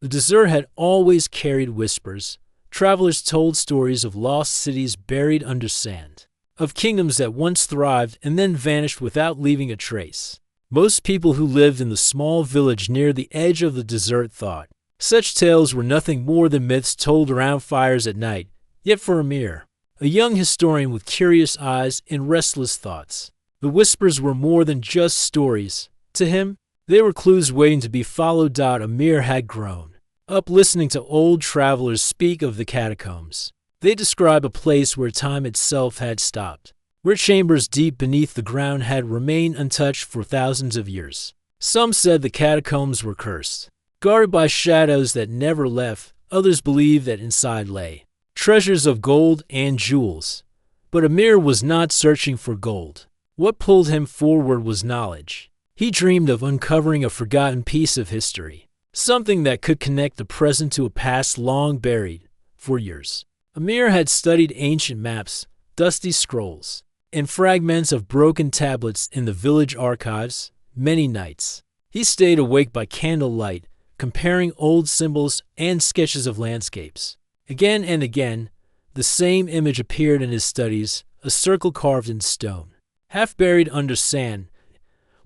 The desert had always carried whispers. Travelers told stories of lost cities buried under sand, of kingdoms that once thrived and then vanished without leaving a trace. Most people who lived in the small village near the edge of the desert thought such tales were nothing more than myths told around fires at night. Yet for Amir, a young historian with curious eyes and restless thoughts, the whispers were more than just stories. To him, they were clues waiting to be followed. Amir had grown up listening to old travelers speak of the catacombs. They describe a place where time itself had stopped, where chambers deep beneath the ground had remained untouched for thousands of years. Some said the catacombs were cursed, guarded by shadows that never left. Others believed that inside lay treasures of gold and jewels. But Amir was not searching for gold. What pulled him forward was knowledge. He dreamed of uncovering a forgotten piece of history, something that could connect the present to a past long buried. For years, Amir had studied ancient maps, dusty scrolls, and fragments of broken tablets in the village archives. Many nights, he stayed awake by candlelight, comparing old symbols and sketches of landscapes. Again and again, the same image appeared in his studies, a circle carved in stone, half buried under sand,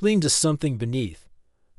leading to something beneath.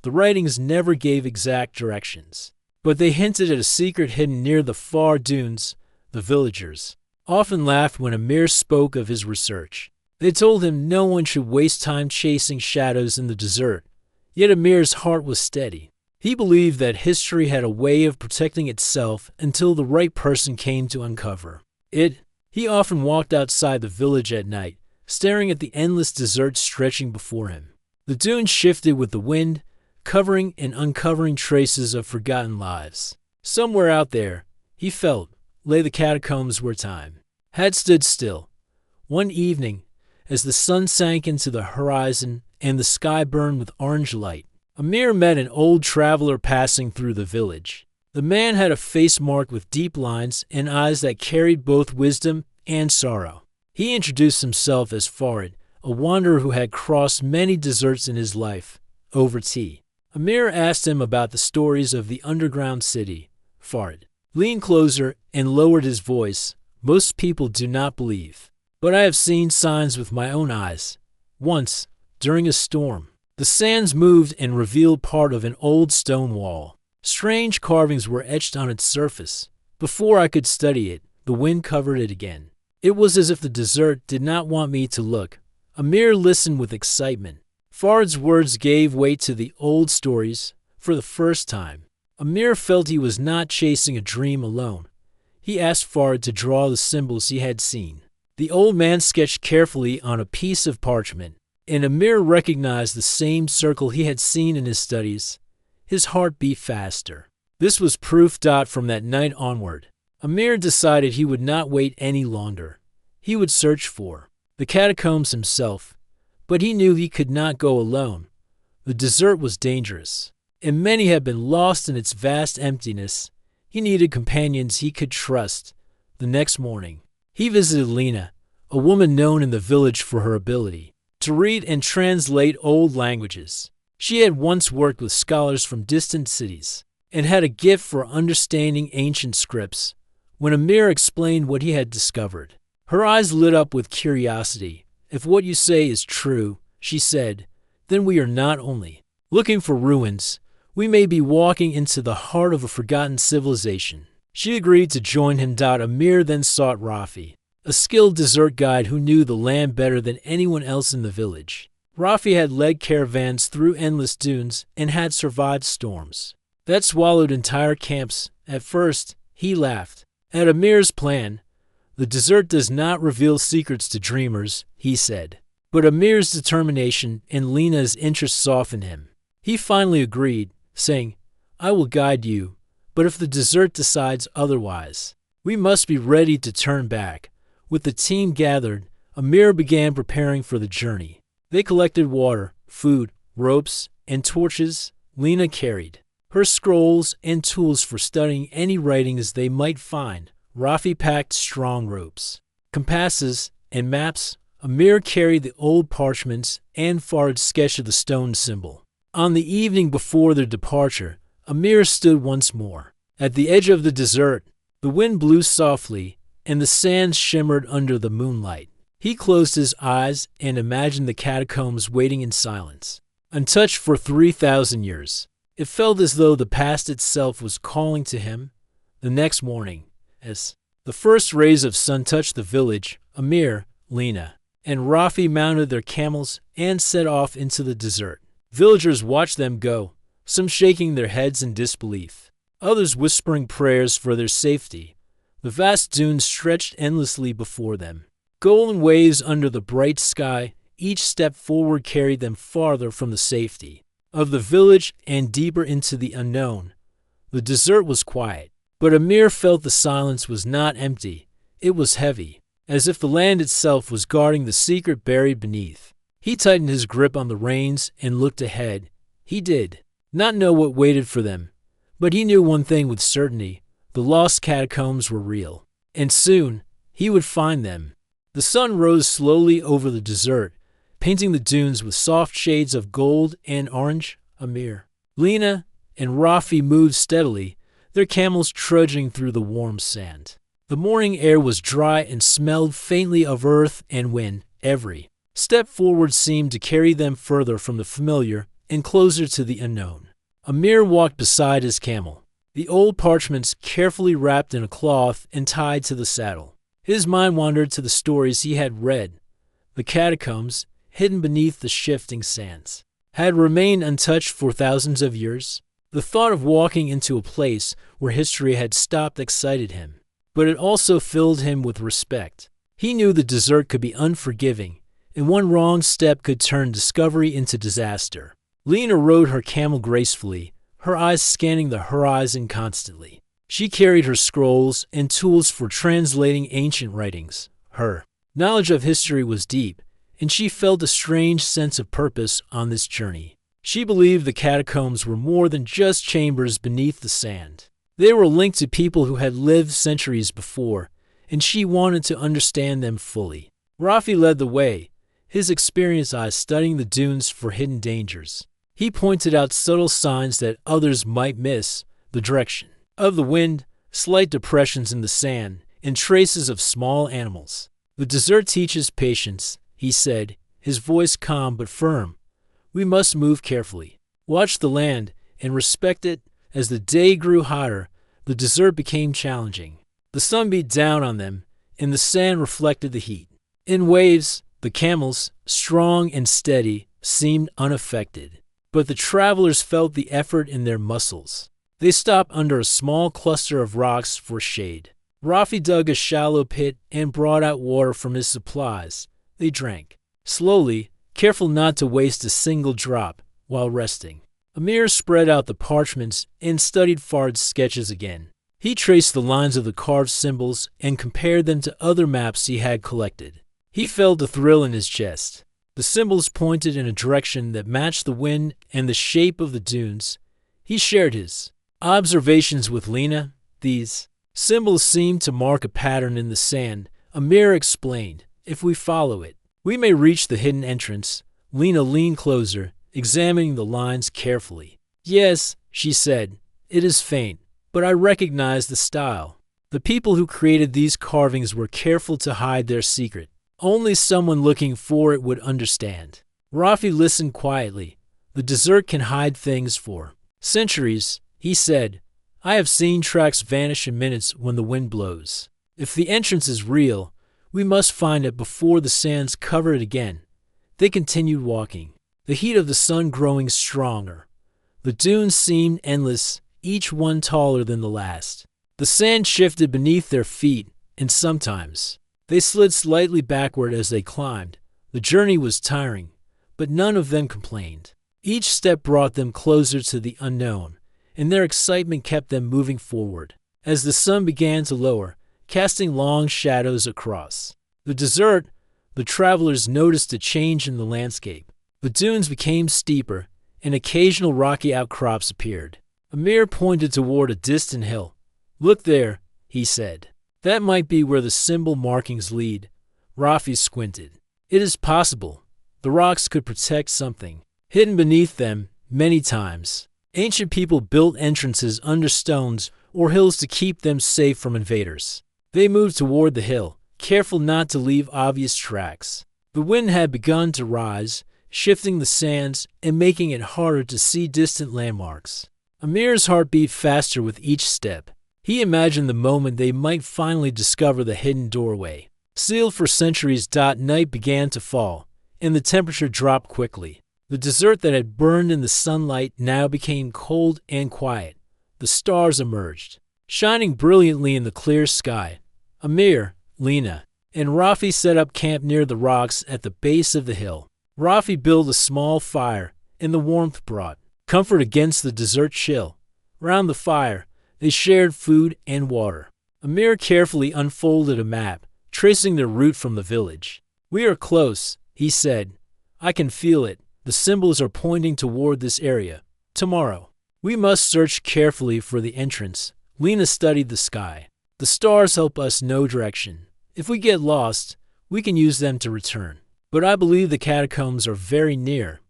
The writings never gave exact directions, but they hinted at a secret hidden near the far dunes. The villagers often laughed when Amir spoke of his research. They told him no one should waste time chasing shadows in the desert. Yet Amir's heart was steady. He believed that history had a way of protecting itself until the right person came to uncover it. He often walked outside the village at night, staring at the endless desert stretching before him. The dunes shifted with the wind, covering and uncovering traces of forgotten lives. Somewhere out there, he felt, lay the catacombs where time had stood still. One evening, as the sun sank into the horizon and the sky burned with orange light, Amir met an old traveler passing through the village. The man had a face marked with deep lines and eyes that carried both wisdom and sorrow. He introduced himself as Farid, a wanderer who had crossed many deserts in his life. Over tea, Amir asked him about the stories of the underground city. Farid leaned closer and lowered his voice. Most people do not believe, but I have seen signs with my own eyes. Once, during a storm, the sands moved and revealed part of an old stone wall. Strange carvings were etched on its surface. Before I could study it, the wind covered it again. It was as if the desert did not want me to look. Amir listened with excitement. Farid's words gave weight to the old stories. For the first time, Amir felt he was not chasing a dream alone. He asked Farid to draw the symbols he had seen. The old man sketched carefully on a piece of parchment, and Amir recognized the same circle he had seen in his studies. His heart beat faster. This was proof. From that night onward, Amir decided he would not wait any longer. He would search for the catacombs himself, but he knew he could not go alone. The desert was dangerous, and many had been lost in its vast emptiness. He needed companions he could trust. The next morning, he visited Lena, a woman known in the village for her ability to read and translate old languages. She had once worked with scholars from distant cities and had a gift for understanding ancient scripts. When Amir explained what he had discovered, her eyes lit up with curiosity. If what you say is true, she said, then we are not only looking for ruins, we may be walking into the heart of a forgotten civilization. She agreed to join him. Amir then sought Rafi, a skilled desert guide who knew the land better than anyone else in the village. Rafi had led caravans through endless dunes and had survived storms that swallowed entire camps. At first, he laughed at Amir's plan. The desert does not reveal secrets to dreamers, he said. But Amir's determination and Lena's interest softened him. He finally agreed, saying, I will guide you, but if the desert decides otherwise, we must be ready to turn back. With the team gathered, Amir began preparing for the journey. They collected water, food, ropes, and torches. Lena carried her scrolls and tools for studying any writings they might find. Rafi packed strong ropes, compasses, and maps. Amir carried the old parchments and Farid's sketch of the stone symbol. On the evening before their departure, Amir stood once more. At the edge of the desert, the wind blew softly, and the sands shimmered under the moonlight. He closed his eyes and imagined the catacombs waiting in silence, untouched for 3,000 years. It felt as though the past itself was calling to him. The next morning, as the first rays of sun touched the village, Amir, Lena, and Rafi mounted their camels and set off into the desert. Villagers watched them go, some shaking their heads in disbelief, others whispering prayers for their safety. The vast dunes stretched endlessly before them. Golden waves under the bright sky, each step forward carried them farther from the safety of the village and deeper into the unknown. The desert was quiet, but Amir felt the silence was not empty. It was heavy, as if the land itself was guarding the secret buried beneath. He tightened his grip on the reins and looked ahead. He did not know what waited for them, but he knew one thing with certainty: the lost catacombs were real, and soon he would find them. The sun rose slowly over the desert, painting the dunes with soft shades of gold and orange. Amir, Lena, and Rafi moved steadily, their camels trudging through the warm sand. The morning air was dry and smelled faintly of earth and wind. Every step forward seemed to carry them further from the familiar and closer to the unknown. Amir walked beside his camel, the old parchments carefully wrapped in a cloth and tied to the saddle. His mind wandered to the stories he had read. The catacombs, hidden beneath the shifting sands, had remained untouched for thousands of years. The thought of walking into a place where history had stopped excited him, but it also filled him with respect. He knew the desert could be unforgiving, and one wrong step could turn discovery into disaster. Lena rode her camel gracefully, her eyes scanning the horizon constantly. She carried her scrolls and tools for translating ancient writings. Her knowledge of history was deep, and she felt a strange sense of purpose on this journey. She believed the catacombs were more than just chambers beneath the sand. They were linked to people who had lived centuries before, and she wanted to understand them fully. Rafi led the way, his experienced eyes studying the dunes for hidden dangers. He pointed out subtle signs that others might miss: the direction of the wind, slight depressions in the sand, and traces of small animals. The desert teaches patience, he said, his voice calm but firm. We must move carefully, watch the land, and respect it. As the day grew hotter, the desert became challenging. The sun beat down on them, and the sand reflected the heat. In waves, the camels, strong and steady, seemed unaffected, but the travelers felt the effort in their muscles. They stopped under a small cluster of rocks for shade. Rafi dug a shallow pit and brought out water from his supplies. They drank slowly, careful not to waste a single drop, while resting. Amir spread out the parchments and studied Fard's sketches again. He traced the lines of the carved symbols and compared them to other maps he had collected. He felt a thrill in his chest. The symbols pointed in a direction that matched the wind and the shape of the dunes. He shared his observations with Lena. These symbols seemed to mark a pattern in the sand. Amir explained, if we follow it, we may reach the hidden entrance. Lena leaned closer, examining the lines carefully. Yes, she said, it is faint, but I recognize the style. The people who created these carvings were careful to hide their secret. Only someone looking for it would understand. Rafi listened quietly. The desert can hide things for centuries, he said. I have seen tracks vanish in minutes when the wind blows. If the entrance is real, we must find it before the sands cover it again. They continued walking, the heat of the sun growing stronger. The dunes seemed endless, each one taller than the last. The sand shifted beneath their feet, and sometimes they slid slightly backward as they climbed. The journey was tiring, but none of them complained. Each step brought them closer to the unknown, and their excitement kept them moving forward. As the sun began to lower, casting long shadows across the desert, the travelers noticed a change in the landscape. The dunes became steeper, and occasional rocky outcrops appeared. Amir pointed toward a distant hill. Look there, he said. That might be where the symbol markings lead. Rafi squinted. It is possible. The rocks could protect something hidden beneath them. Many times, Ancient people built entrances under stones or hills to keep them safe from invaders. They moved toward the hill, careful not to leave obvious tracks. The wind had begun to rise, shifting the sands and making it harder to see distant landmarks. Amir's heart beat faster with each step. He imagined the moment they might finally discover the hidden doorway. Sealed for centuries, night began to fall, and the temperature dropped quickly. The desert that had burned in the sunlight now became cold and quiet. The stars emerged, shining brilliantly in the clear sky. Amir, Lena, and Rafi set up camp near the rocks at the base of the hill. Rafi built a small fire, and the warmth brought comfort against the desert chill. Round the fire, they shared food and water. Amir carefully unfolded a map, tracing their route from the village. "We are close," he said. "I can feel it. The symbols are pointing toward this area. Tomorrow, we must search carefully for the entrance." Lena studied the sky. "The stars help us know direction. If we get lost, we can use them to return. But I believe the catacombs are very near.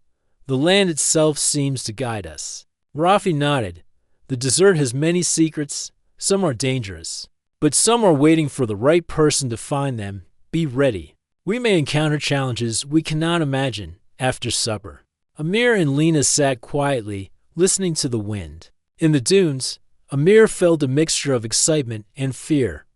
The land itself seems to guide us." Rafi nodded. "The desert has many secrets. Some are dangerous, but some are waiting for the right person to find them. Be ready. We may encounter challenges we cannot imagine." After supper, Amir and Lena sat quietly, listening to the wind. In the dunes, Amir felt a mixture of excitement and fear.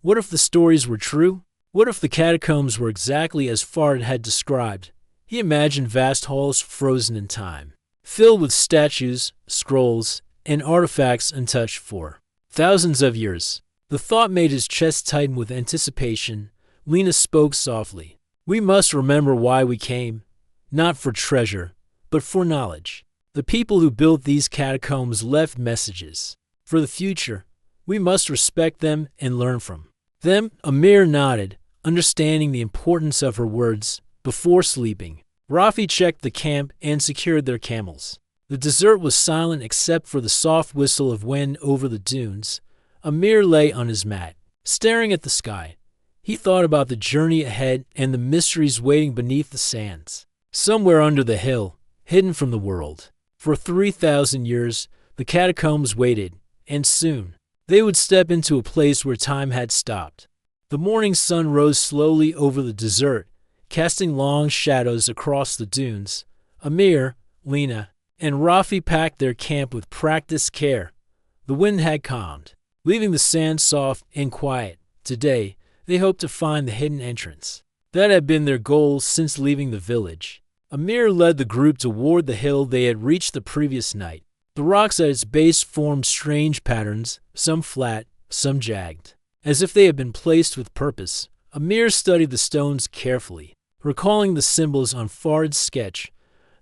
What if the stories were true? What if the catacombs were exactly as Fard had described? He imagined vast halls frozen in time, filled with statues, scrolls, and artifacts untouched for thousands of years. The thought made his chest tighten with anticipation. Lena spoke softly. "We must remember why we came. Not for treasure, but for knowledge. The people who built these catacombs left messages. For the future, we must respect them and learn from them." Amir nodded, understanding the importance of her words. Before sleeping, Rafi checked the camp and secured their camels. The desert was silent except for the soft whistle of wind over the dunes. Amir lay on his mat, staring at the sky. He thought about the journey ahead and the mysteries waiting beneath the sands. Somewhere under the hill, hidden from the world. For 3,000 years, the catacombs waited, and soon, they would step into a place where time had stopped. The morning sun rose slowly over the desert, casting long shadows across the dunes. Amir, Lena, and Rafi packed their camp with practiced care. The wind had calmed, leaving the sand soft and quiet. Today, they hoped to find the hidden entrance. That had been their goal since leaving the village. Amir led the group toward the hill they had reached the previous night. The rocks at its base formed strange patterns, some flat, some jagged, as if they had been placed with purpose. Amir studied the stones carefully, recalling the symbols on Fard's sketch.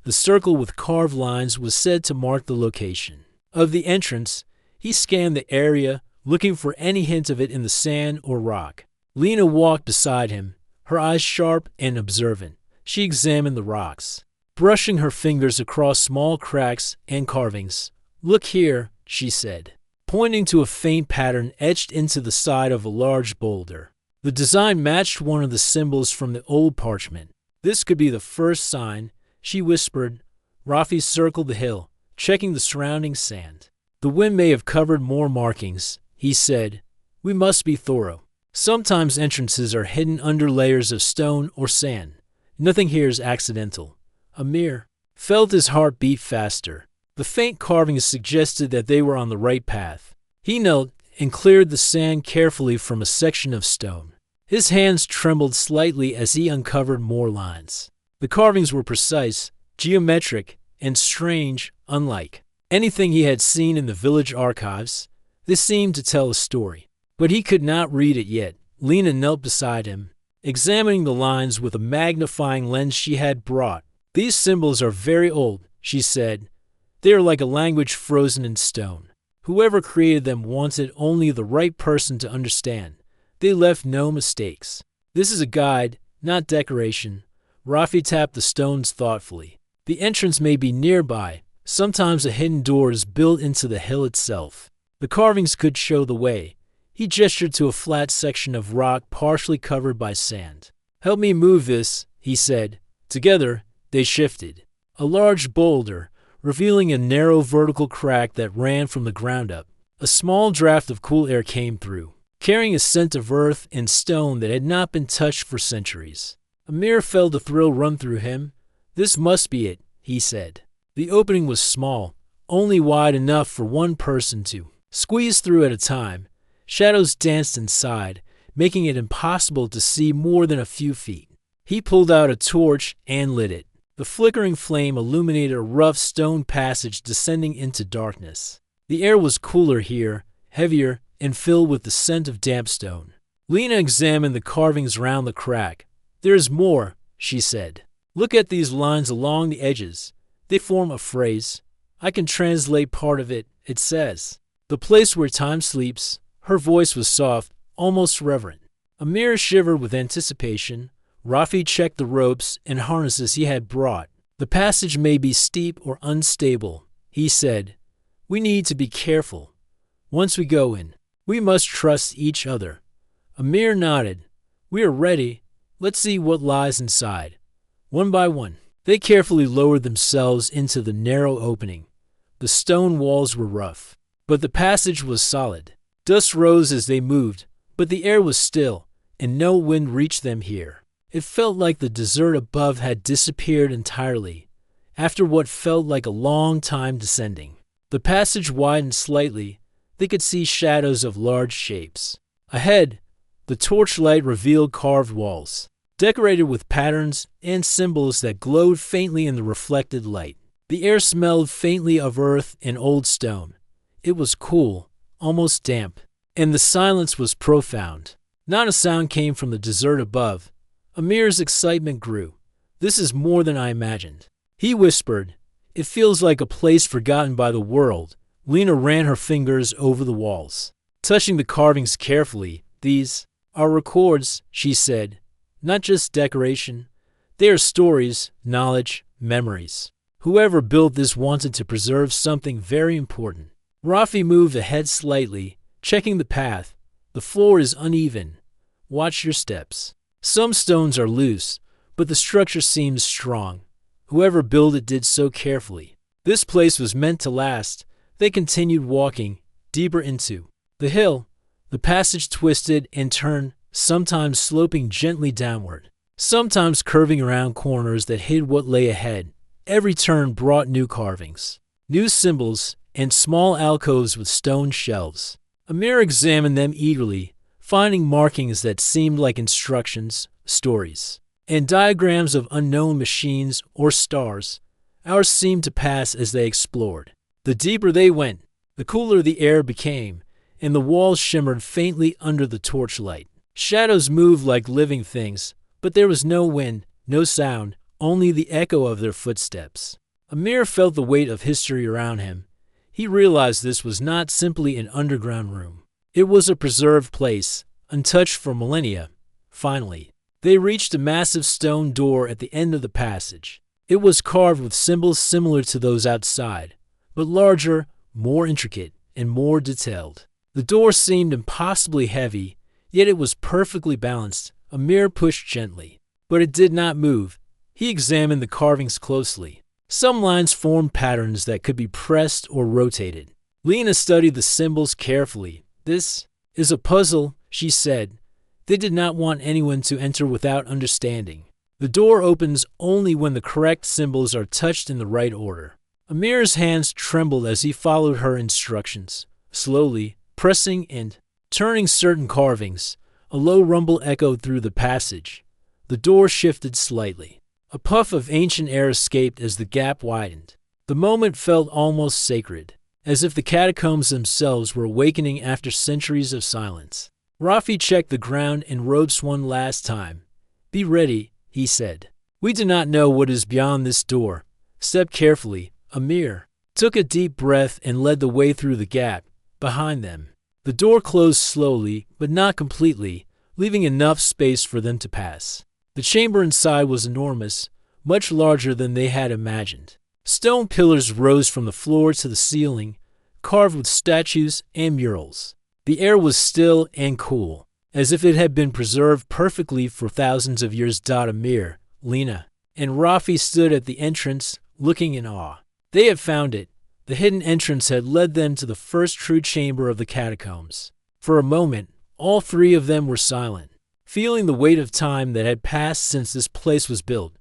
The circle with carved lines was said to mark the location of the entrance. He scanned the area, looking for any hint of it in the sand or rock. Lena walked beside him, her eyes sharp and observant. She examined the rocks, brushing her fingers across small cracks and carvings. "Look here," she said, pointing to a faint pattern etched into the side of a large boulder. The design matched one of the symbols from the old parchment. "This could be the first sign," she whispered. Rafi circled the hill, checking the surrounding sand. "The wind may have covered more markings," he said. "We must be thorough. Sometimes entrances are hidden under layers of stone or sand. Nothing here is accidental." Amir felt his heart beat faster. The faint carvings suggested that they were on the right path. He knelt and cleared the sand carefully from a section of stone. His hands trembled slightly as he uncovered more lines. The carvings were precise, geometric, and strange, unlike anything he had seen in the village archives. This seemed to tell a story, but he could not read it yet. Lena knelt beside him, examining the lines with a magnifying lens she had brought. "These symbols are very old," she said. "They are like a language frozen in stone. Whoever created them wanted only the right person to understand. They left no mistakes. This is a guide, not decoration." Rafi tapped the stones thoughtfully. "The entrance may be nearby. Sometimes a hidden door is built into the hill itself. The carvings could show the way." He gestured to a flat section of rock partially covered by sand. "Help me move this," he said. Together, they shifted. A large boulder, revealing a narrow vertical crack that ran from the ground up. A small draft of cool air came through, carrying a scent of earth and stone that had not been touched for centuries. Amir felt a thrill run through him. "This must be it," he said. The opening was small, only wide enough for one person to squeeze through at a time. Shadows danced inside, making it impossible to see more than a few feet. He pulled out a torch and lit it. The flickering flame illuminated a rough stone passage descending into darkness. The air was cooler here, heavier, and filled with the scent of damp stone. Lena examined the carvings round the crack. "There's more," she said. "Look at these lines along the edges. They form a phrase. I can translate part of it. It says, 'The place where time sleeps.'" Her voice was soft, almost reverent. Amir shivered with anticipation. Rafi checked the ropes and harnesses he had brought. "The passage may be steep or unstable," he said. "We need to be careful. Once we go in, we must trust each other." Amir nodded. "We are ready. Let's see what lies inside." One by one, they carefully lowered themselves into the narrow opening. The stone walls were rough, but the passage was solid. Dust rose as they moved, but the air was still, and no wind reached them here. It felt like the desert above had disappeared entirely, after what felt like a long time descending. The passage widened slightly. They could see shadows of large shapes. Ahead, the torchlight revealed carved walls, decorated with patterns and symbols that glowed faintly in the reflected light. The air smelled faintly of earth and old stone. It was cool, almost damp, and the silence was profound. Not a sound came from the desert above. Amir's excitement grew. "This is more than I imagined," he whispered. "It feels like a place forgotten by the world." Lena ran her fingers over the walls, touching the carvings carefully. "These are records," she said. "Not just decoration. They are stories, knowledge, memories. Whoever built this wanted to preserve something very important." Rafi moved ahead slightly, checking the path. "The floor is uneven. Watch your steps. Some stones are loose, but the structure seems strong. Whoever built it did so carefully. This place was meant to last." They continued walking, deeper into the hill. The passage twisted and turned, sometimes sloping gently downward, sometimes curving around corners that hid what lay ahead. Every turn brought new carvings, new symbols, and small alcoves with stone shelves. Amir examined them eagerly, finding markings that seemed like instructions, stories, and diagrams of unknown machines or stars. Hours seemed to pass as they explored. The deeper they went, the cooler the air became, and the walls shimmered faintly under the torchlight. Shadows moved like living things, but there was no wind, no sound, only the echo of their footsteps. Amir felt the weight of history around him. He realized this was not simply an underground room. It was a preserved place, untouched for millennia. Finally, they reached a massive stone door at the end of the passage. It was carved with symbols similar to those outside, but larger, more intricate, and more detailed. The door seemed impossibly heavy, yet it was perfectly balanced. Amir pushed gently, but it did not move. He examined the carvings closely. Some lines formed patterns that could be pressed or rotated. Lena studied the symbols carefully. "This is a puzzle," she said. They did not want anyone to enter without understanding. The door opens only when the correct symbols are touched in the right order. Amir's hands trembled as he followed her instructions, slowly pressing and turning certain carvings. A low rumble echoed through the passage. The door shifted slightly. A puff of ancient air escaped as the gap widened. The moment felt almost sacred, as if the catacombs themselves were awakening after centuries of silence. Rafi checked the ground and ropes one last time. "Be ready," he said. "We do not know what is beyond this door. Step carefully." Amir took a deep breath and led the way through the gap behind them. The door closed slowly, but not completely, leaving enough space for them to pass. The chamber inside was enormous, much larger than they had imagined. Stone pillars rose from the floor to the ceiling, carved with statues and murals. The air was still and cool, as if it had been preserved perfectly for thousands of years. Amir, Lena, and Rafi stood at the entrance, looking in awe. They had found it. The hidden entrance had led them to the first true chamber of the catacombs. For a moment, all three of them were silent, feeling the weight of time that had passed since this place was built.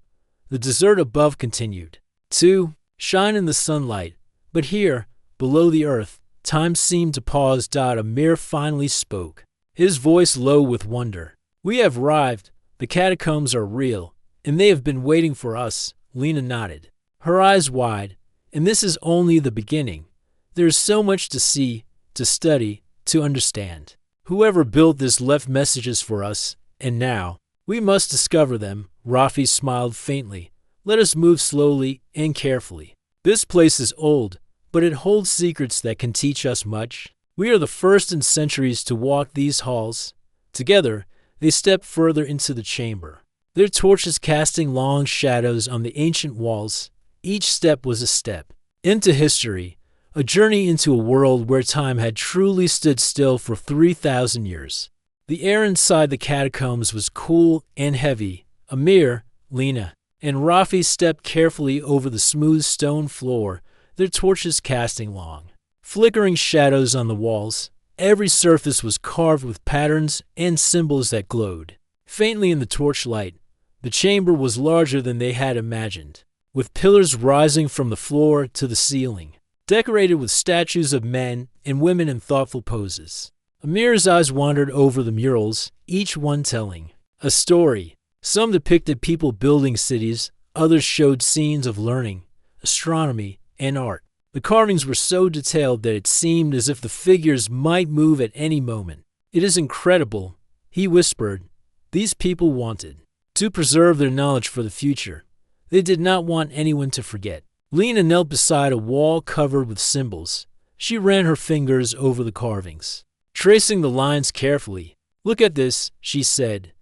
The desert above continued to shine in the sunlight, but here, below the earth, time seemed to pause. Amir finally spoke, his voice low with wonder. "We have arrived. The catacombs are real, and they have been waiting for us." Lena nodded, her eyes wide. "And this is only the beginning. There is so much to see, to study, to understand. Whoever built this left messages for us, and now we must discover them." Rafi smiled faintly. "Let us move slowly and carefully. This place is old, but it holds secrets that can teach us much. We are the first in centuries to walk these halls." Together, they stepped further into the chamber, their torches casting long shadows on the ancient walls. Each step was a step into history, a journey into a world where time had truly stood still for 3,000 years. The air inside the catacombs was cool and heavy. Amir, Lena, and Rafi stepped carefully over the smooth stone floor, their torches casting long, flickering shadows on the walls. Every surface was carved with patterns and symbols that glowed faintly in the torchlight. The chamber was larger than they had imagined, with pillars rising from the floor to the ceiling, decorated with statues of men and women in thoughtful poses. Amir's eyes wandered over the murals, each one telling a story. Some depicted people building cities, others showed scenes of learning, astronomy, and art. The carvings were so detailed that it seemed as if the figures might move at any moment. "It is incredible," he whispered. "These people wanted to preserve their knowledge for the future. They did not want anyone to forget." Lena knelt beside a wall covered with symbols. She ran her fingers over the carvings, tracing the lines carefully. "Look at this," she said.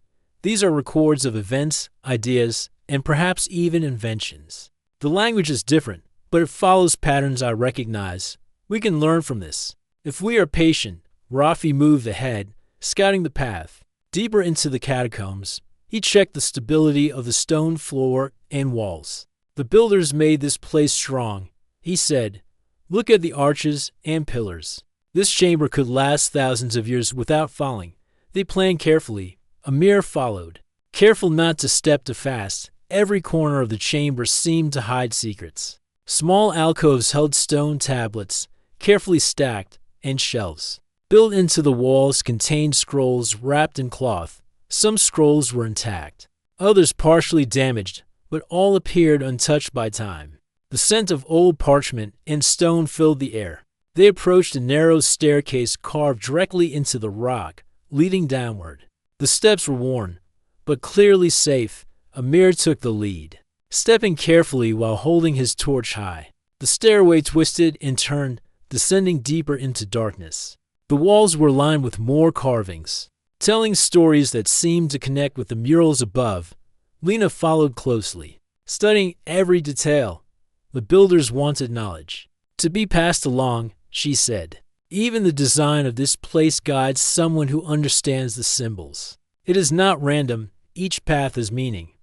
"These are records of events, ideas, and perhaps even inventions. The language is different, but it follows patterns I recognize. We can learn from this if we are patient." Rafi moved ahead, scouting the path. Deeper into the catacombs, he checked the stability of the stone floor and walls. "The builders made this place strong," he said. "Look at the arches and pillars. This chamber could last thousands of years without falling." They planned carefully. Amir followed, careful not to step too fast. Every corner of the chamber seemed to hide secrets. Small alcoves held stone tablets, carefully stacked, and shelves built into the walls contained scrolls wrapped in cloth. Some scrolls were intact, others partially damaged, but all appeared untouched by time. The scent of old parchment and stone filled the air. They approached a narrow staircase carved directly into the rock, leading downward. The steps were worn, but clearly safe. Amir took the lead, stepping carefully while holding his torch high. The stairway twisted and turned, descending deeper into darkness. The walls were lined with more carvings, telling stories that seemed to connect with the murals above. Lena followed closely, studying every detail. The builders wanted knowledge to be passed along, she said. Even the design of this place guides someone who understands the symbols. It is not random, each path has meaning.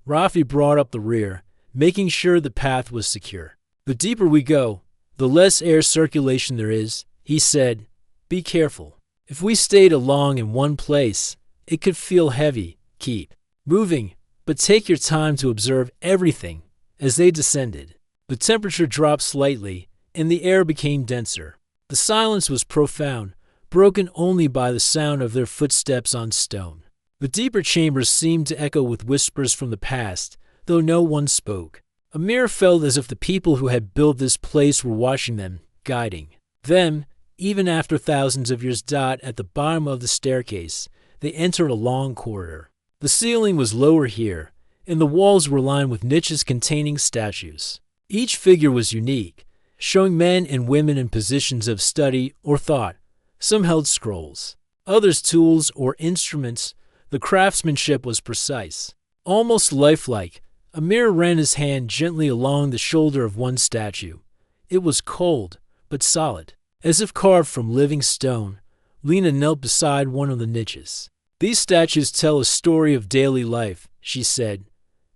Rafi brought up the rear, making sure the path was secure. "The deeper we go, the less air circulation there is," he said. "Be careful. If we stayed along in one place, it could feel heavy. Keep moving, but take your time to observe everything." As they descended, the temperature dropped slightly, and the air became denser. The silence was profound, broken only by the sound of their footsteps on stone. The deeper chambers seemed to echo with whispers from the past, though no one spoke. Amir felt as if the people who had built this place were watching them, guiding them, even after thousands of years. At the bottom of the staircase, they entered a long corridor. The ceiling was lower here, and the walls were lined with niches containing statues. Each figure was unique, showing men and women in positions of study or thought. Some held scrolls, others tools or instruments. The craftsmanship was precise, almost lifelike. Amir ran his hand gently along the shoulder of one statue. It was cold, but solid, as if carved from living stone. Lena knelt beside one of the niches. "These statues tell a story of daily life," she said.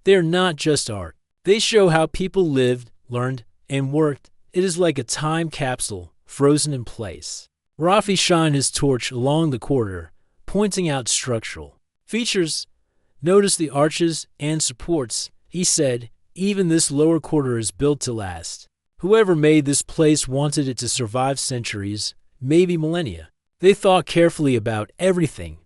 "They are not just art. They show how people lived, learned, and worked, it is like a time capsule, frozen in place. Rafi shined his torch along the corridor, pointing out structural features. Notice the arches and supports, he said. Even this lower corridor is built to last. Whoever made this place wanted it to survive centuries, maybe millennia. They thought carefully about everything.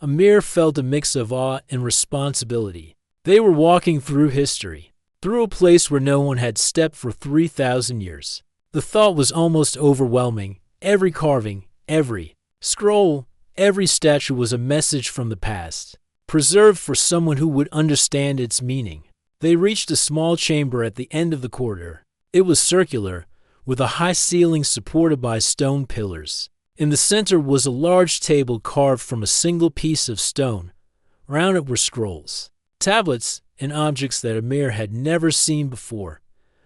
Amir felt a mix of awe and responsibility. They were walking through history, through a place where no one had stepped for 3,000 years. The thought was almost overwhelming. Every carving, every scroll, every statue was a message from the past, preserved for someone who would understand its meaning. They reached a small chamber at the end of the corridor. It was circular, with a high ceiling supported by stone pillars. In the center was a large table carved from a single piece of stone. Around it were scrolls, tablets, and objects that Amir had never seen before.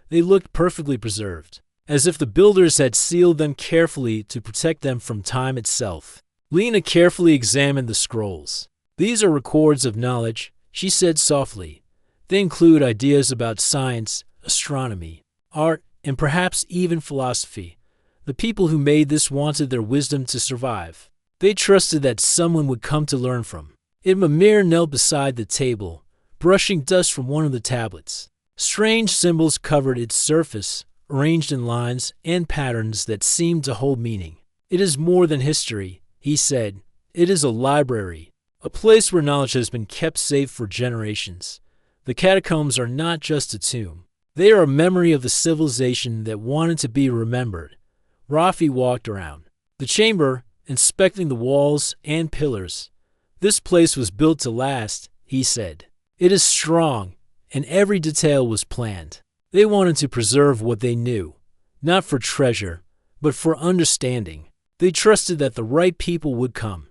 They looked perfectly preserved, as if the builders had sealed them carefully to protect them from time itself. Lena carefully examined the scrolls. These are records of knowledge, she said softly. They include ideas about science, astronomy, art, and perhaps even philosophy. The people who made this wanted their wisdom to survive. They trusted that someone would come to learn from it. Amir knelt beside the table, brushing dust from one of the tablets. Strange symbols covered its surface, arranged in lines and patterns that seemed to hold meaning. It is more than history, he said. It is a library, a place where knowledge has been kept safe for generations. The catacombs are not just a tomb. They are a memory of the civilization that wanted to be remembered. Rafi walked around the chamber, inspecting the walls and pillars. This place was built to last, he said. It is strong, and every detail was planned. They wanted to preserve what they knew, not for treasure, but for understanding. They trusted that the right people would come.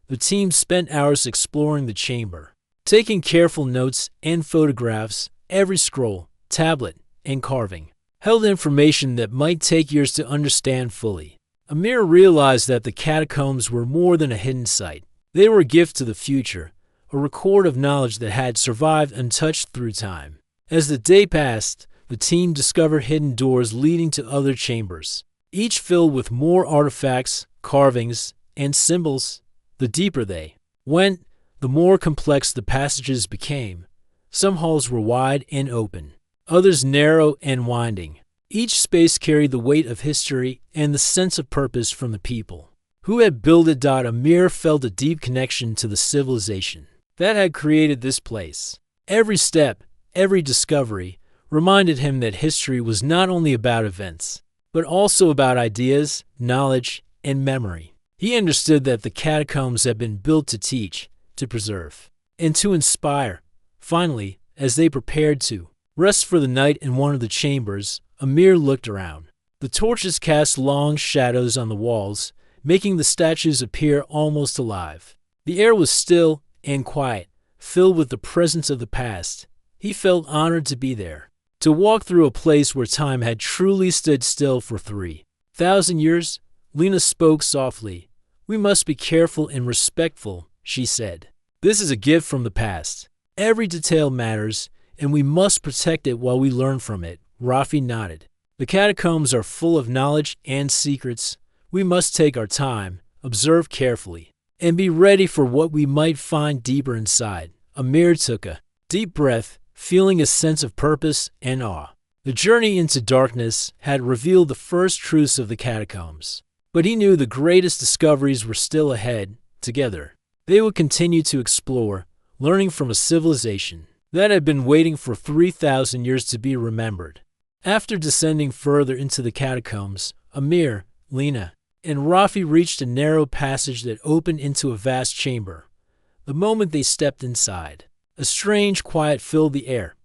The team spent hours exploring the chamber, taking careful notes and photographs. Every scroll, tablet, and carving held information that might take years to understand fully. Amir realized that the catacombs were more than a hidden site. They were a gift to the future, a record of knowledge that had survived untouched through time. As the day passed, the team discovered hidden doors leading to other chambers, each filled with more artifacts, carvings, and symbols. The deeper they went, the more complex the passages became. Some halls were wide and open, others narrow and winding. Each space carried the weight of history and the sense of purpose from the people who had built it. Amir felt a deep connection to the civilization that had created this place. Every step, every discovery, reminded him that history was not only about events, but also about ideas, knowledge, and memory. He understood that the catacombs had been built to teach, to preserve, and to inspire. Finally, as they prepared to rest for the night in one of the chambers, Amir looked around. The torches cast long shadows on the walls, making the statues appear almost alive. The air was still and quiet, filled with the presence of the past. He felt honored to be there, to walk through a place where time had truly stood still for 3,000 years. Lena spoke softly. We must be careful and respectful, she said. This is a gift from the past. Every detail matters, and we must protect it while we learn from it. Rafi nodded. The catacombs are full of knowledge and secrets. We must take our time, observe carefully, and be ready for what we might find deeper inside. Amir took a deep breath, feeling a sense of purpose and awe. The journey into darkness had revealed the first truths of the catacombs, but he knew the greatest discoveries were still ahead. Together, they would continue to explore, learning from a civilization that had been waiting for 3,000 years to be remembered. After descending further into the catacombs, Amir, Lena, and Rafi reached a narrow passage that opened into a vast chamber. The moment they stepped inside, a strange quiet filled the air.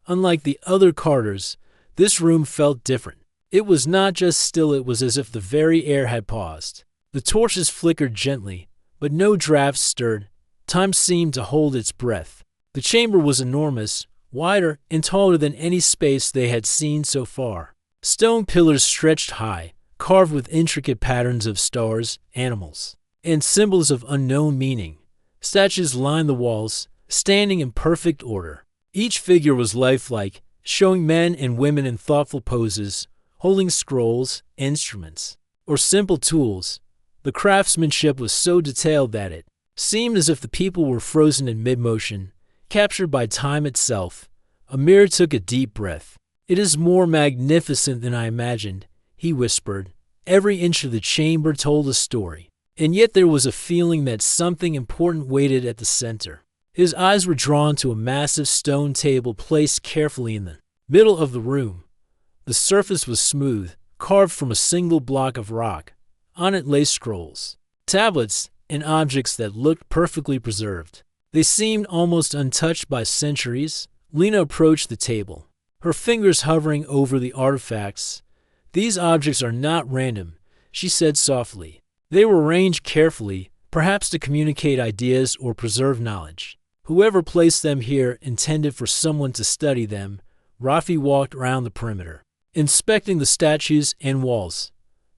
Unlike the other corridors, this room felt different. It was not just still, it was as if the very air had paused. The torches flickered gently, but no drafts stirred. Time seemed to hold its breath. The chamber was enormous, wider and taller than any space they had seen so far. Stone pillars stretched high, carved with intricate patterns of stars, animals, and symbols of unknown meaning. Statues lined the walls, standing in perfect order. Each figure was lifelike, showing men and women in thoughtful poses, holding scrolls, instruments, or simple tools. The craftsmanship was so detailed that it seemed as if the people were frozen in mid-motion, captured by time itself. Amir took a deep breath. "It is more magnificent than I imagined," he whispered. Every inch of the chamber told a story, and yet there was a feeling that something important waited at the center. His eyes were drawn to a massive stone table placed carefully in the middle of the room. The surface was smooth, carved from a single block of rock. On it lay scrolls, tablets, and objects that looked perfectly preserved. They seemed almost untouched by centuries. Lena approached the table, her fingers hovering over the artifacts. "These objects are not random," she said softly. "They were arranged carefully, perhaps to communicate ideas or preserve knowledge. Whoever placed them here intended for someone to study them." Rafi walked around the perimeter, inspecting the statues and walls.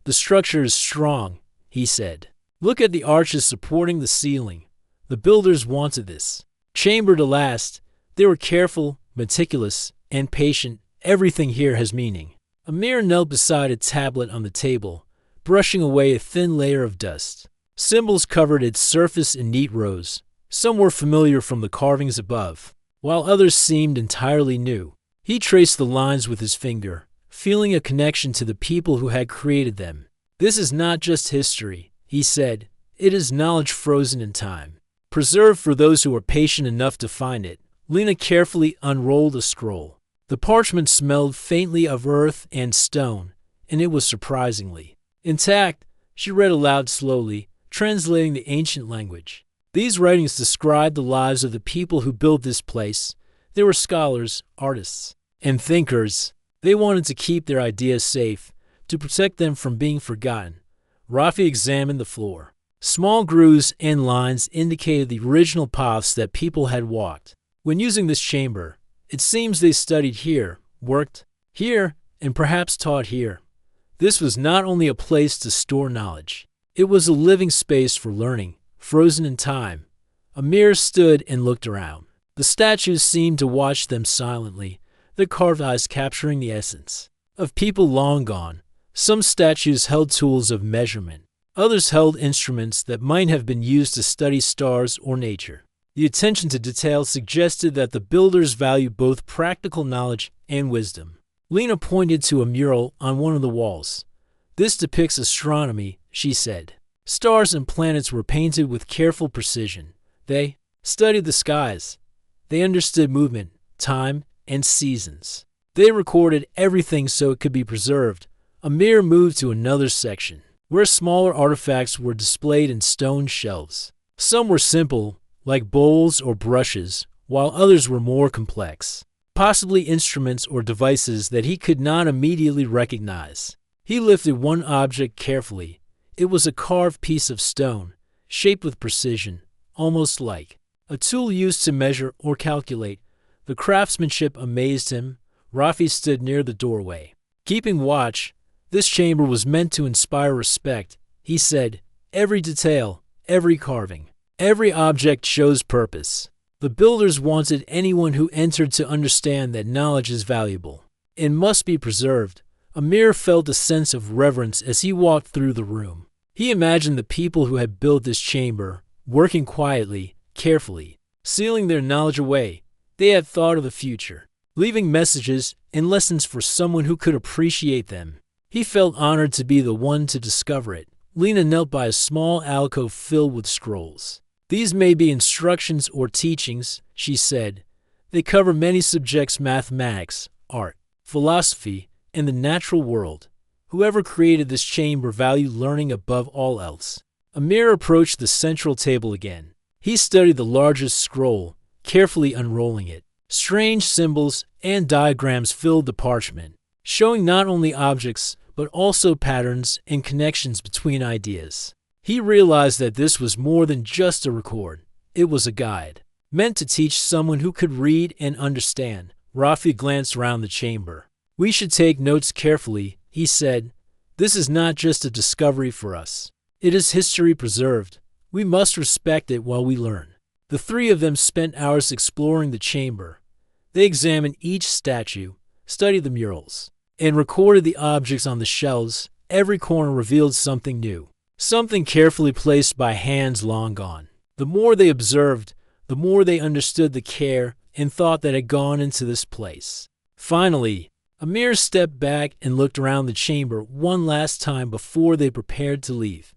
"The structure is strong," he said. "Look at the arches supporting the ceiling. The builders wanted this chamber to last. They were careful, meticulous, and patient. Everything here has meaning." Amir knelt beside a tablet on the table, brushing away a thin layer of dust. Symbols covered its surface in neat rows. Some were familiar from the carvings above, while others seemed entirely new. He traced the lines with his finger, feeling a connection to the people who had created them. "This is not just history," he said. "It is knowledge frozen in time, preserved for those who are patient enough to find it." Lena carefully unrolled a scroll. The parchment smelled faintly of earth and stone, and it was surprisingly intact. She read aloud slowly, translating the ancient language. These writings described the lives of the people who built this place. They were scholars, artists, and thinkers. They wanted to keep their ideas safe, to protect them from being forgotten. Rafi examined the floor. Small grooves and lines indicated the original paths that people had walked. When using this chamber, it seems they studied here, worked here, and perhaps taught here. This was not only a place to store knowledge, it was a living space for learning, frozen in time. Amir stood and looked around. The statues seemed to watch them silently, their carved eyes capturing the essence of people long gone. Some statues held tools of measurement. Others held instruments that might have been used to study stars or nature. The attention to detail suggested that the builders valued both practical knowledge and wisdom. Lena pointed to a mural on one of the walls. "This depicts astronomy," she said. Stars and planets were painted with careful precision. They studied the skies. They understood movement, time, and seasons. They recorded everything so it could be preserved. Amir moved to another section, where smaller artifacts were displayed in stone shelves. Some were simple, like bowls or brushes, while others were more complex, possibly instruments or devices that he could not immediately recognize. He lifted one object carefully. It was a carved piece of stone, shaped with precision, almost like a tool used to measure or calculate. The craftsmanship amazed him. Rafi stood near the doorway, keeping watch. This chamber was meant to inspire respect, he said. Every detail, every carving, every object shows purpose. The builders wanted anyone who entered to understand that knowledge is valuable and must be preserved. Amir felt a sense of reverence as he walked through the room. He imagined the people who had built this chamber, working quietly, carefully, sealing their knowledge away. They had thought of the future, leaving messages and lessons for someone who could appreciate them. He felt honored to be the one to discover it. Lena knelt by a small alcove filled with scrolls. "These may be instructions or teachings," she said. "They cover many subjects: mathematics, art, philosophy, and the natural world. Whoever created this chamber valued learning above all else." Amir approached the central table again. He studied the largest scroll, carefully unrolling it. Strange symbols and diagrams filled the parchment, showing not only objects but also patterns and connections between ideas. He realized that this was more than just a record. It was a guide, meant to teach someone who could read and understand. Rafi glanced around the chamber. "We should take notes carefully," he said. "This is not just a discovery for us. It is history preserved. We must respect it while we learn." The three of them spent hours exploring the chamber. They examined each statue, studied the murals, and recorded the objects on the shelves. Every corner revealed something new, something carefully placed by hands long gone. The more they observed, the more they understood the care and thought that had gone into this place. Finally, Amir stepped back and looked around the chamber one last time before they prepared to leave.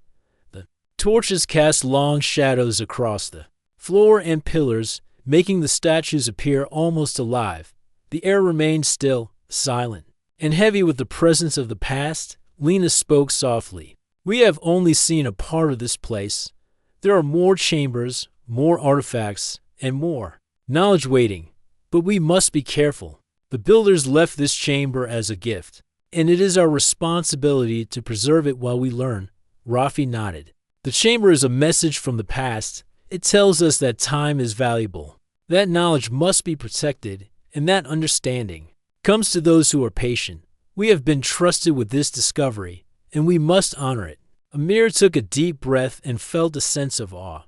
The torches cast long shadows across the floor and pillars, making the statues appear almost alive. The air remained still, silent, and heavy with the presence of the past. Lena spoke softly. "We have only seen a part of this place. There are more chambers, more artifacts, and more knowledge waiting, but we must be careful. The builders left this chamber as a gift, and it is our responsibility to preserve it while we learn." Rafi nodded. "The chamber is a message from the past. It tells us that time is valuable. That knowledge must be protected, and that understanding comes to those who are patient. We have been trusted with this discovery, and we must honor it." Amir took a deep breath and felt a sense of awe.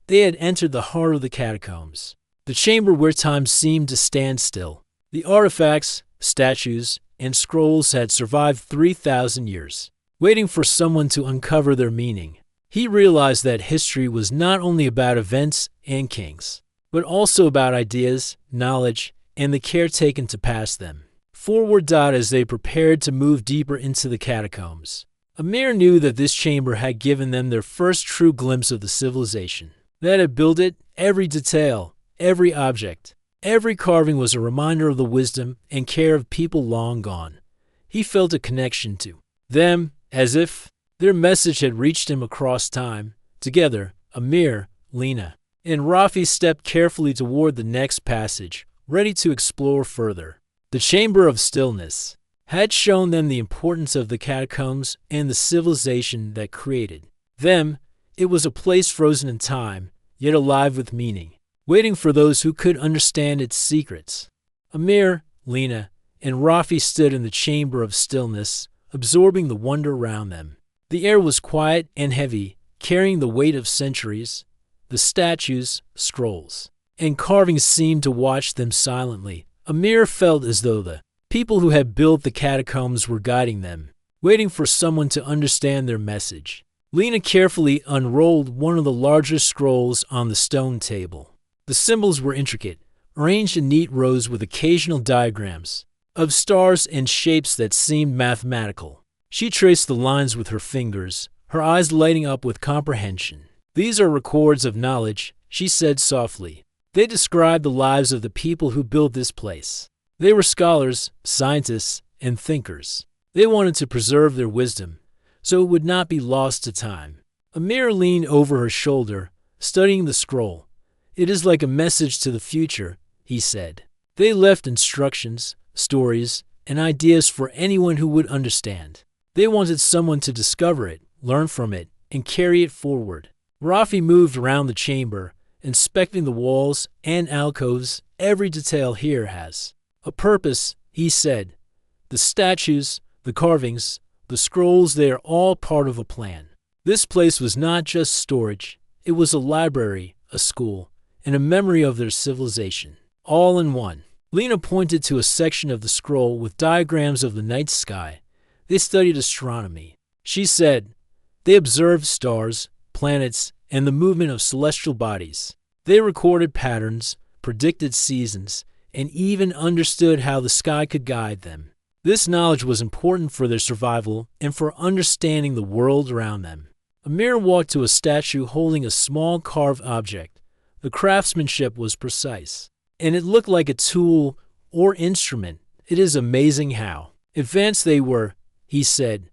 They had entered the heart of the catacombs, the chamber where time seemed to stand still. The artifacts, statues, and scrolls had survived 3,000 years, waiting for someone to uncover their meaning. He realized that history was not only about events and kings, but also about ideas, knowledge, and the care taken to pass them forward. As they prepared to move deeper into the catacombs, Amir knew that this chamber had given them their first true glimpse of the civilization that had built it. Every detail, every object, every carving was a reminder of the wisdom and care of people long gone. He felt a connection to them, as if their message had reached him across time. Together, Amir, Lena, and Rafi stepped carefully toward the next passage, ready to explore further. The Chamber of Stillness had shown them the importance of the catacombs and the civilization that created them. It was a place frozen in time, yet alive with meaning, waiting for those who could understand its secrets. Amir, Lena, and Rafi stood in the Chamber of Stillness, absorbing the wonder around them. The air was quiet and heavy, carrying the weight of centuries. The statues, scrolls, and carvings seemed to watch them silently. Amir felt as though the people who had built the catacombs were guiding them, waiting for someone to understand their message. Lena carefully unrolled one of the larger scrolls on the stone table. The symbols were intricate, arranged in neat rows with occasional diagrams of stars and shapes that seemed mathematical. She traced the lines with her fingers, her eyes lighting up with comprehension. "These are records of knowledge," she said softly. "They describe the lives of the people who built this place. They were scholars, scientists, and thinkers. They wanted to preserve their wisdom, so it would not be lost to time." Amir leaned over her shoulder, studying the scroll. "It is like a message to the future," he said. "They left instructions, stories, and ideas for anyone who would understand. They wanted someone to discover it, learn from it, and carry it forward." Rafi moved around the chamber, inspecting the walls and alcoves. "Every detail here has a purpose," he said. "The statues, the carvings, the scrolls, they are all part of a plan. This place was not just storage, it was a library, a school, and a memory of their civilization, all in one." Lena pointed to a section of the scroll with diagrams of the night sky. They studied astronomy. She said, "They observed stars, planets, and the movement of celestial bodies. They recorded patterns, predicted seasons, and even understood how the sky could guide them. This knowledge was important for their survival and for understanding the world around them." Amir walked to a statue holding a small carved object. The craftsmanship was precise, and it looked like a tool or instrument. "It is amazing how advanced they were," he said.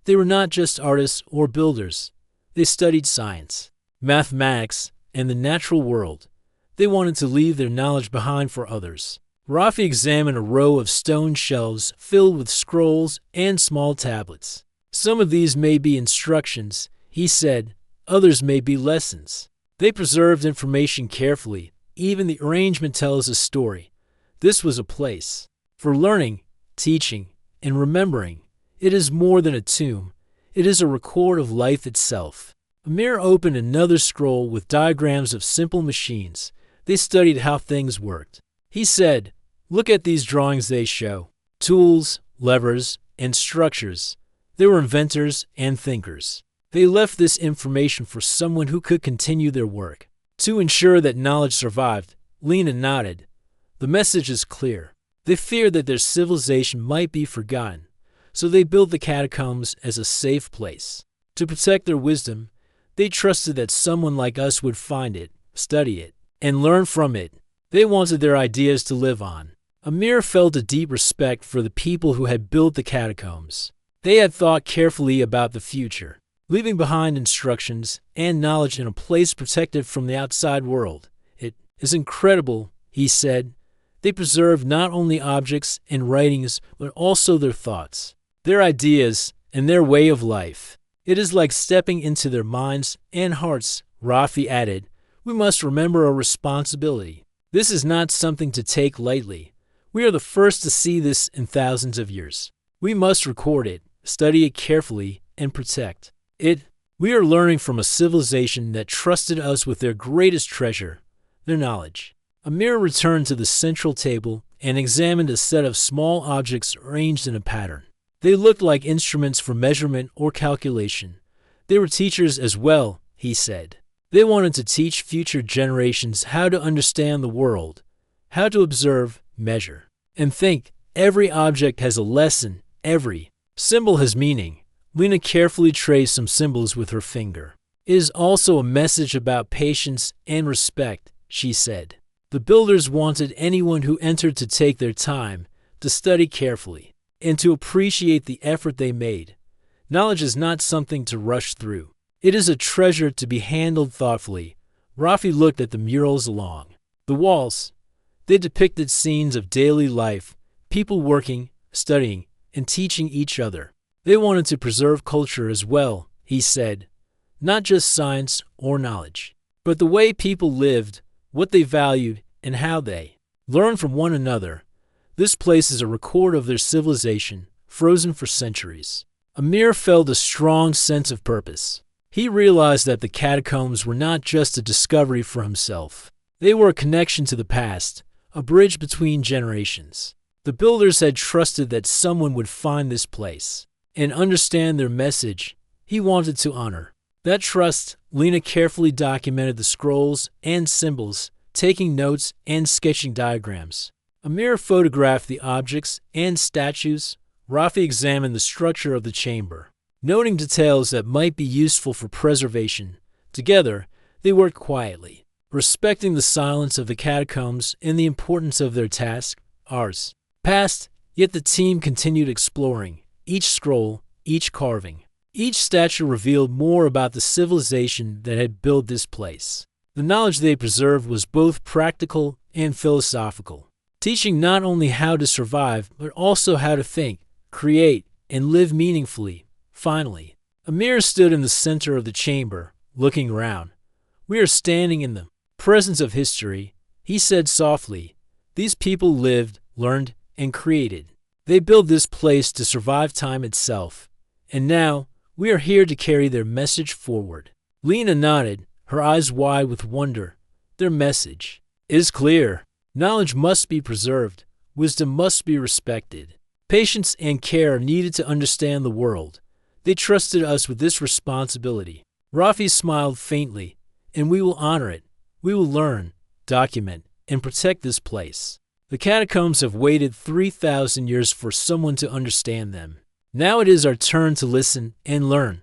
"They were not just artists or builders. They studied science, mathematics, and the natural world. They wanted to leave their knowledge behind for others." Rafi examined a row of stone shelves filled with scrolls and small tablets. "Some of these may be instructions," he said. "Others may be lessons. They preserved information carefully. Even the arrangement tells a story. This was a place for learning, teaching, and remembering. It is more than a tomb. It is a record of life itself." Amir opened another scroll with diagrams of simple machines. They studied how things worked. He said, "Look at these drawings. They show tools, levers, and structures. They were inventors and thinkers. They left this information for someone who could continue their work. To ensure that knowledge survived, Lena nodded. The message is clear. They feared that their civilization might be forgotten, so they built the catacombs as a safe place. To protect their wisdom, they trusted that someone like us would find it, study it, and learn from it. They wanted their ideas to live on. Amir felt a deep respect for the people who had built the catacombs. They had thought carefully about the future, leaving behind instructions and knowledge in a place protected from the outside world. It is incredible, he said. They preserved not only objects and writings, but also their thoughts, their ideas, and their way of life. It is like stepping into their minds and hearts, Rafi added. We must remember our responsibility. This is not something to take lightly. We are the first to see this in thousands of years. We must record it, study it carefully, and protect it. We are learning from a civilization that trusted us with their greatest treasure, their knowledge. Amir returned to the central table and examined a set of small objects arranged in a pattern. They looked like instruments for measurement or calculation. They were teachers as well, he said. They wanted to teach future generations how to understand the world, how to observe, measure, and think. Every object has a lesson. Every symbol has meaning. Lena carefully traced some symbols with her finger. It is also a message about patience and respect, she said. The builders wanted anyone who entered to take their time, to study carefully, and to appreciate the effort they made. Knowledge is not something to rush through. It is a treasure to be handled thoughtfully. Rafi looked at the murals along the walls. They depicted scenes of daily life, people working, studying, and teaching each other. They wanted to preserve culture as well, he said. Not just science or knowledge, but the way people lived, what they valued, and how they learned from one another. This place is a record of their civilization, frozen for centuries. Amir felt a strong sense of purpose. He realized that the catacombs were not just a discovery for himself. They were a connection to the past, a bridge between generations. The builders had trusted that someone would find this place and understand their message. He wanted to honor that trust. Lena carefully documented the scrolls and symbols, taking notes and sketching diagrams. Amir photographed the objects and statues. Rafi examined the structure of the chamber, noting details that might be useful for preservation. Together, they worked quietly, respecting the silence of the catacombs and the importance of their task. Hours passed, yet the team continued exploring. Each scroll, each carving, each statue revealed more about the civilization that had built this place. The knowledge they preserved was both practical and philosophical, teaching not only how to survive, but also how to think, create, and live meaningfully. Finally, Amir stood in the center of the chamber, looking around. We are standing in the presence of history, he said softly. These people lived, learned, and created. They built this place to survive time itself. And now, we are here to carry their message forward. Lena nodded, her eyes wide with wonder. Their message is clear. Knowledge must be preserved. Wisdom must be respected. Patience and care are needed to understand the world. They trusted us with this responsibility. Rafi smiled faintly. And we will honor it. We will learn, document, and protect this place. The catacombs have waited 3,000 years for someone to understand them. Now it is our turn to listen and learn.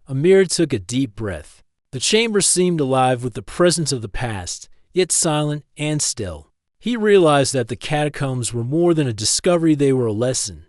Amir took a deep breath. The chamber seemed alive with the presence of the past, yet silent and still. He realized that the catacombs were more than a discovery. They were a lesson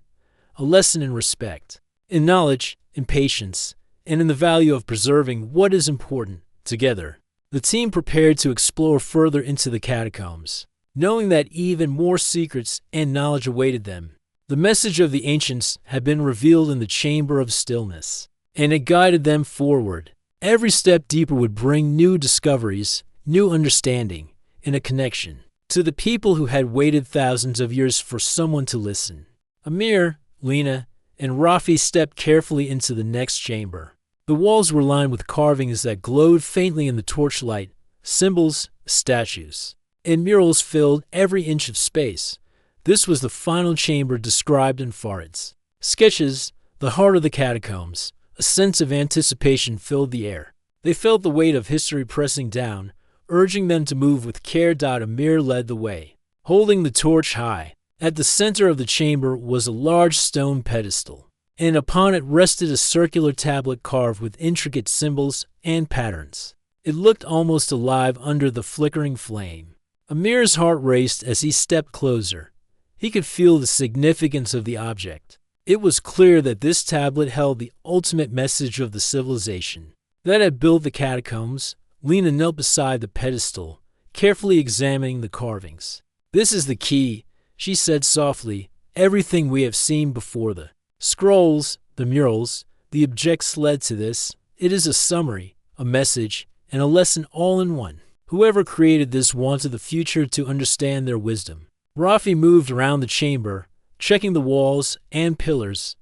in respect, in knowledge, in patience, and in the value of preserving what is important. Together, the team prepared to explore further into the catacombs, knowing that even more secrets and knowledge awaited them. The message of the ancients had been revealed in the Chamber of Stillness, and it guided them forward. Every step deeper would bring new discoveries, new understanding, and a connection to the people who had waited thousands of years for someone to listen. Amir, Lena, and Rafi stepped carefully into the next chamber. The walls were lined with carvings that glowed faintly in the torchlight. Symbols, statues, and murals filled every inch of space. This was the final chamber described in Farid's sketches, the heart of the catacombs. A sense of anticipation filled the air. They felt the weight of history pressing down, urging them to move with care. Amir led the way, holding the torch high. At the center of the chamber was a large stone pedestal, and upon it rested a circular tablet carved with intricate symbols and patterns. It looked almost alive under the flickering flame. Amir's heart raced as he stepped closer. He could feel the significance of the object. It was clear that this tablet held the ultimate message of the civilization that had built the catacombs. Lena knelt beside the pedestal, carefully examining the carvings. "This is the key," she said softly. "Everything we have seen before, the scrolls, the murals, the objects led to this. It is a summary, a message, and a lesson all in one. Whoever created this wanted the future to understand their wisdom." Rafi moved around the chamber, checking the walls and pillars.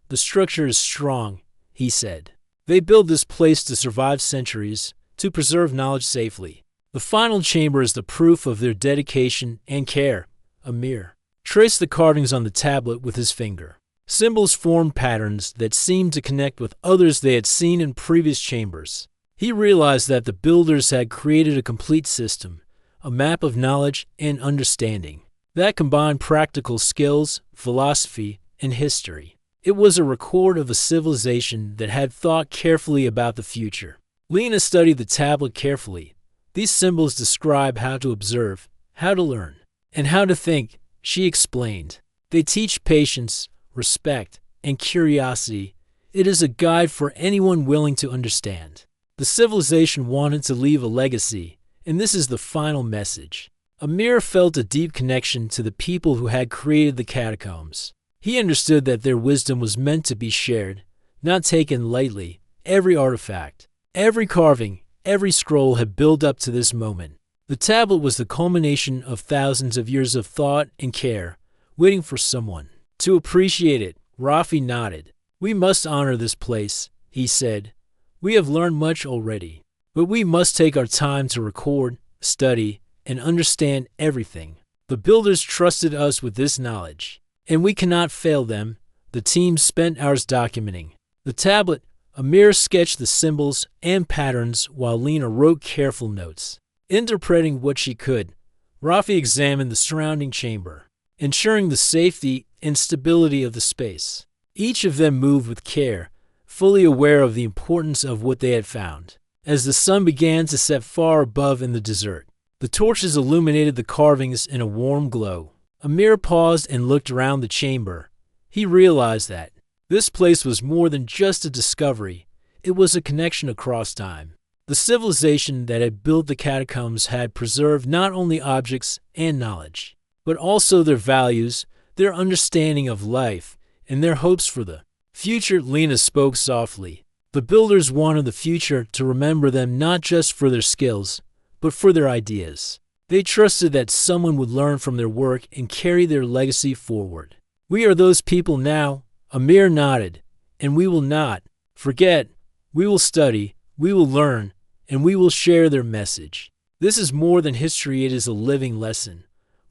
"The structure is strong," he said. "They built this place to survive centuries, to preserve knowledge safely. The final chamber is the proof of their dedication and care." Amir traced the carvings on the tablet with his finger. Symbols formed patterns that seemed to connect with others they had seen in previous chambers. He realized that the builders had created a complete system, a map of knowledge and understanding that combined practical skills, philosophy, and history. It was a record of a civilization that had thought carefully about the future. Lena studied the tablet carefully. "These symbols describe how to observe, how to learn, and how to think," she explained. "They teach patience, respect, and curiosity. It is a guide for anyone willing to understand." The civilization wanted to leave a legacy, and this is the final message. Amir felt a deep connection to the people who had created the catacombs. He understood that their wisdom was meant to be shared, not taken lightly. Every artifact, every carving, every scroll had built up to this moment. The tablet was the culmination of thousands of years of thought and care, waiting for someone to appreciate it. Rafi nodded. "We must honor this place," he said. "We have learned much already, but we must take our time to record, study, and understand everything. The builders trusted us with this knowledge, and we cannot fail them." The team spent hours documenting the tablet. Amir sketched the symbols and patterns while Lena wrote careful notes, interpreting what she could. Rafi examined the surrounding chamber, ensuring the safety and stability of the space. Each of them moved with care, fully aware of the importance of what they had found. As the sun began to set far above in the desert, the torches illuminated the carvings in a warm glow. Amir paused and looked around the chamber. He realized that this place was more than just a discovery. It was a connection across time. The civilization that had built the catacombs had preserved not only objects and knowledge, but also their values, their understanding of life, and their hopes for the future. Lena spoke softly. The builders wanted the future to remember them not just for their skills, but for their ideas. They trusted that someone would learn from their work and carry their legacy forward. "We are those people now," Amir nodded, "and we will not forget. We will study, we will learn, and we will share their message. This is more than history, it is a living lesson."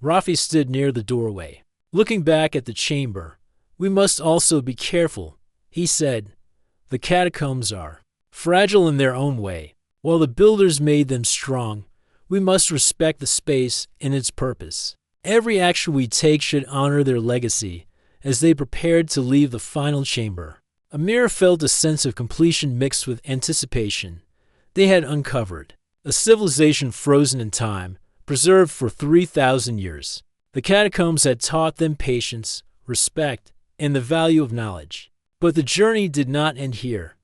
Rafi stood near the doorway, looking back at the chamber. "We must also be careful," he said. "The catacombs are fragile in their own way. While the builders made them strong, we must respect the space and its purpose. Every action we take should honor their legacy." As they prepared to leave the final chamber, Amir felt a sense of completion mixed with anticipation. They had uncovered a civilization frozen in time, preserved for 3,000 years. The catacombs had taught them patience, respect, and the value of knowledge. But the journey did not end here.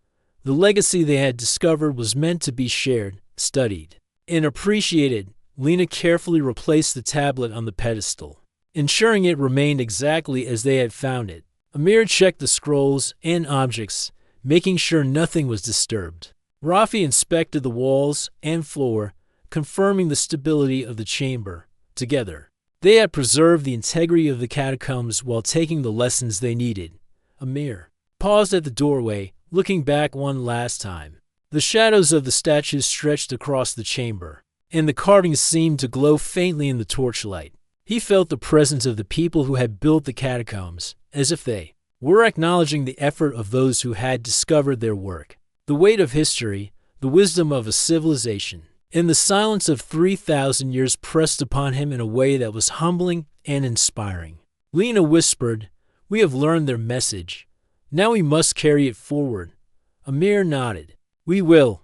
The legacy they had discovered was meant to be shared, studied, and appreciated. Lena carefully replaced the tablet on the pedestal, ensuring it remained exactly as they had found it. Amir checked the scrolls and objects, making sure nothing was disturbed. Rafi inspected the walls and floor, confirming the stability of the chamber. Together, they had preserved the integrity of the catacombs while taking the lessons they needed. Amir paused at the doorway, looking back one last time. The shadows of the statues stretched across the chamber, and the carvings seemed to glow faintly in the torchlight. He felt the presence of the people who had built the catacombs, as if they were acknowledging the effort of those who had discovered their work. The weight of history, the wisdom of a civilization, and the silence of 3,000 years pressed upon him in a way that was humbling and inspiring. Lena whispered, "We have learned their message. Now we must carry it forward." Amir nodded. "We will.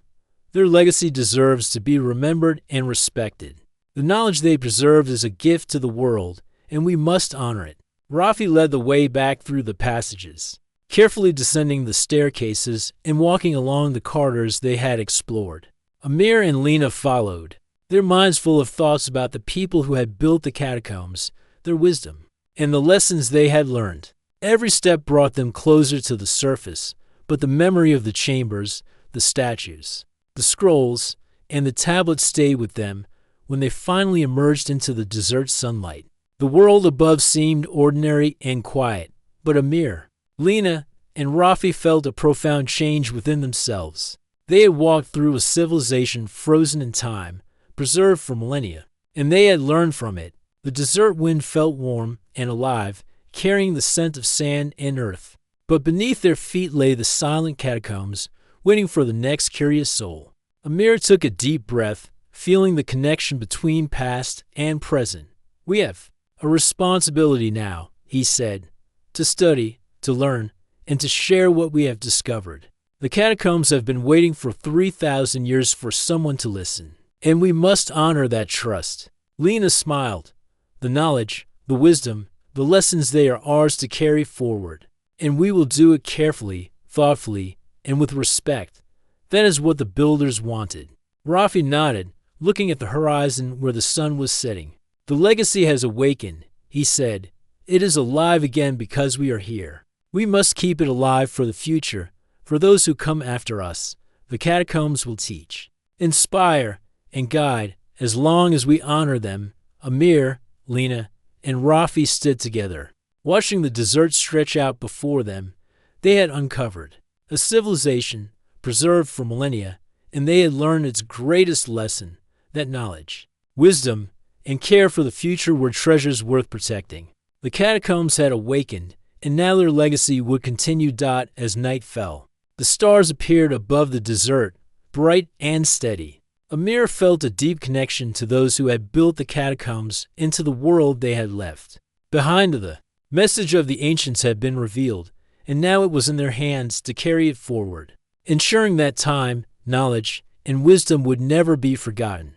Their legacy deserves to be remembered and respected. The knowledge they preserved is a gift to the world, and we must honor it." Rafi led the way back through the passages, carefully descending the staircases and walking along the corridors they had explored. Amir and Lena followed, their minds full of thoughts about the people who had built the catacombs, their wisdom, and the lessons they had learned. Every step brought them closer to the surface, but the memory of the chambers, the statues, the scrolls, and the tablets stayed with them when they finally emerged into the desert sunlight. The world above seemed ordinary and quiet, but Amir, Lena, and Rafi felt a profound change within themselves. They had walked through a civilization frozen in time, preserved for millennia, and they had learned from it. The desert wind felt warm and alive, carrying the scent of sand and earth. But beneath their feet lay the silent catacombs, waiting for the next curious soul. Amir took a deep breath, feeling the connection between past and present. "We have a responsibility now," he said, "to study, to learn, and to share what we have discovered. The catacombs have been waiting for 3,000 years for someone to listen, and we must honor that trust." Lena smiled. "The knowledge, the wisdom, the lessons, they are ours to carry forward, and we will do it carefully, thoughtfully, and with respect. That is what the builders wanted." Rafi nodded, looking at the horizon where the sun was setting. "The legacy has awakened," he said. "It is alive again because we are here. We must keep it alive for the future, for those who come after us. The catacombs will teach, inspire, and guide as long as we honor them." Amir, Lena, and Rafi stood together, watching the desert stretch out before them. They had uncovered a civilization preserved for millennia, and they had learned its greatest lesson, that knowledge, wisdom, and care for the future were treasures worth protecting. The catacombs had awakened, and now their legacy would continue. As night fell, the stars appeared above the desert, bright and steady. Amir felt a deep connection to those who had built the catacombs into the world they had left behind. The message of the ancients had been revealed, and now it was in their hands to carry it forward, ensuring that time, knowledge, and wisdom would never be forgotten.